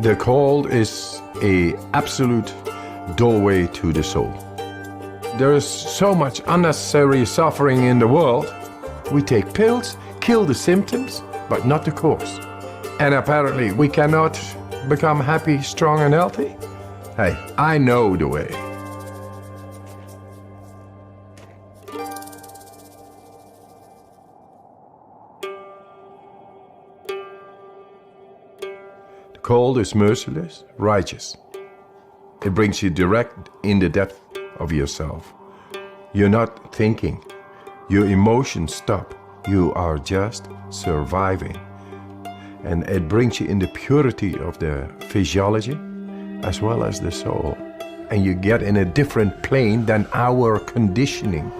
The cold is an absolute doorway to the soul. There is so much unnecessary suffering in the world. We take pills, kill the symptoms, but not the cause. And apparently we cannot become happy, strong and healthy. Hey, I know the way. The cold is merciless, righteous. It brings you direct in the depth of yourself. You're not thinking. Your emotions stop. You are just surviving. And it brings you in the purity of the physiology as well as the soul. And you get in a different plane than our conditioning.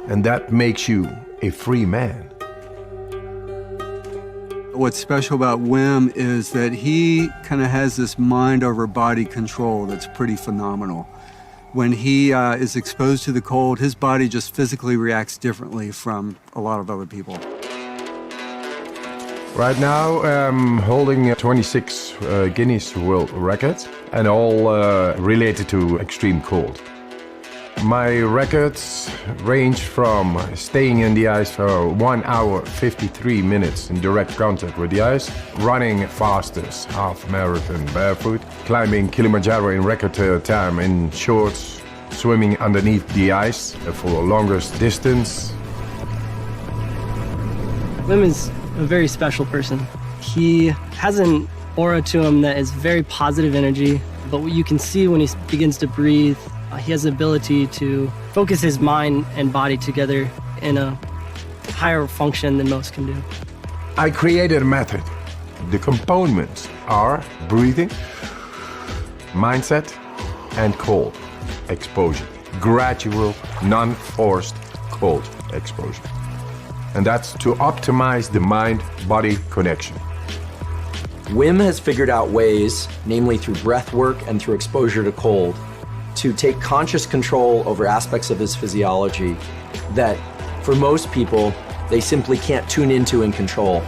And that makes you a free man. What's special about Wim is that he kind of has this mind over body control that's pretty phenomenal. When he is exposed to the cold, his body just physically reacts differently from a lot of other people. Right now, I'm holding 26 Guinness World Records, and all related to extreme cold. My records range from staying in the ice for 1 hour, 53 minutes in direct contact with the ice, running fastest half marathon barefoot, climbing Kilimanjaro in record time in shorts, swimming underneath the ice for the longest distance. Wim is a very special person. He has an aura to him that is very positive energy, but what you can see when he begins to breathe, he has the ability to focus his mind and body together in a higher function than most can do. I created a method. The components are breathing, mindset, and cold exposure. Gradual, non-forced cold exposure. And that's to optimize the mind-body connection. Wim has figured out ways, namely through breath work and through exposure to cold, to take conscious control over aspects of his physiology that, for most people, they simply can't tune into and control.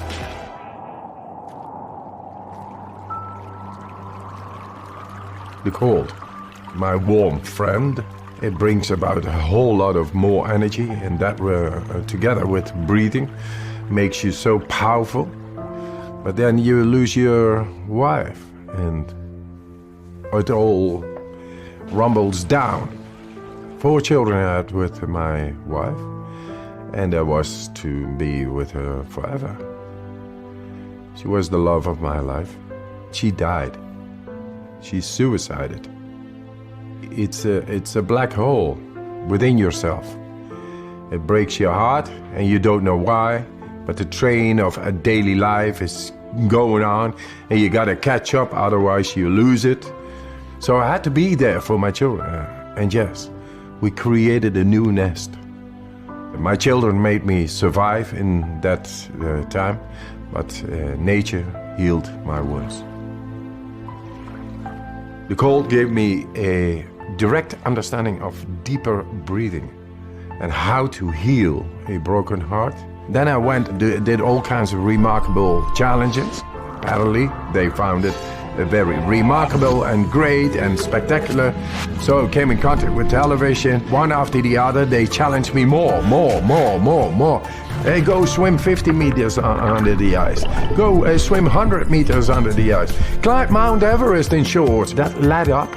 The cold, my warm friend, it brings about a whole lot of more energy, and that together with breathing makes you so powerful. But then you lose your wife and it all rumbles down. 4 children I had with my wife, and I was to be with her forever. She was the love of my life. She died. She suicided. It's a black hole within yourself. It breaks your heart and you don't know why, but the train of a daily life is going on and you gotta catch up, otherwise you lose it. So I had to be there for my children. And yes, we created a new nest. My children made me survive in that time, but nature healed my wounds. The cold gave me a direct understanding of deeper breathing and how to heal a broken heart. Then I went and did all kinds of remarkable challenges. Apparently, they found it very remarkable and great and spectacular. So I came in contact with television. One after the other, they challenged me more. Hey, go swim 50 meters under the ice. Go swim 100 meters under the ice. Climb Mount Everest in shorts. That led up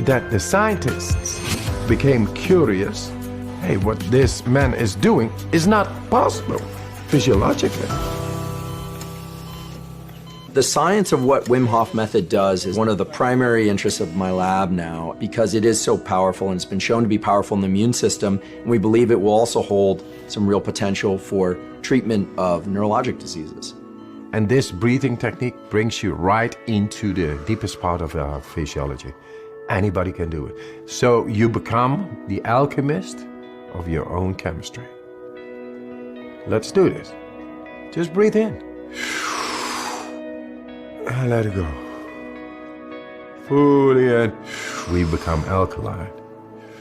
that the scientists became curious. Hey, what this man is doing is not possible physiologically. The science of what Wim Hof Method does is one of the primary interests of my lab now, because it is so powerful and it's been shown to be powerful in the immune system, and we believe it will also hold some real potential for treatment of neurologic diseases. And this breathing technique brings you right into the deepest part of our physiology. Anybody can do it. So you become the alchemist of your own chemistry. Let's do this. Just breathe in. And let it go. Fully in. We become alkaline.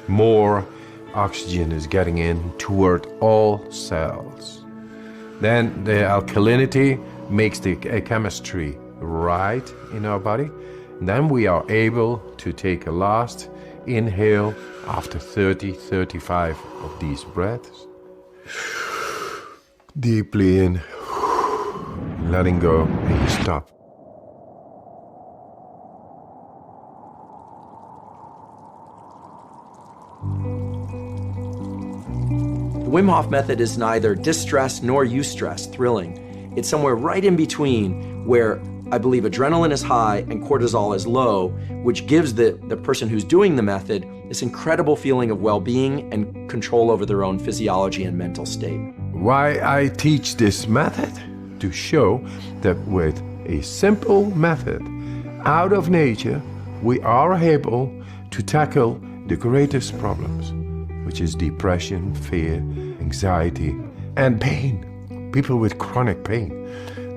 More oxygen is getting in toward all cells. Then the alkalinity makes the chemistry right in our body. Then we are able to take a last inhale after 30, 35 of these breaths. Deeply in, letting go, and you stop. The Wim Hof Method is neither distress nor eustress, thrilling. It's somewhere right in between where I believe adrenaline is high and cortisol is low, which gives the person who's doing the method this incredible feeling of well-being and control over their own physiology and mental state. Why I teach this method? To show that with a simple method out of nature, we are able to tackle the greatest problems, which is depression, fear, anxiety, and pain. People with chronic pain.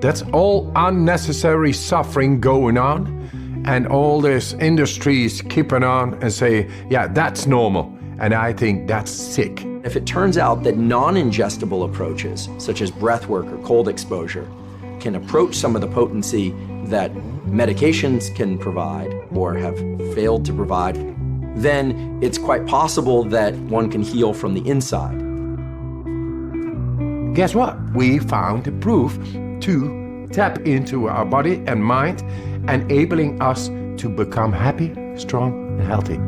That's all unnecessary suffering going on, and all this industries keeping on and say, yeah, that's normal, and I think that's sick. If it turns out that non-ingestible approaches, such as breath work or cold exposure, can approach some of the potency that medications can provide or have failed to provide, then it's quite possible that one can heal from the inside. Guess what? We found the proof to tap into our body and mind, enabling us to become happy, strong, and healthy.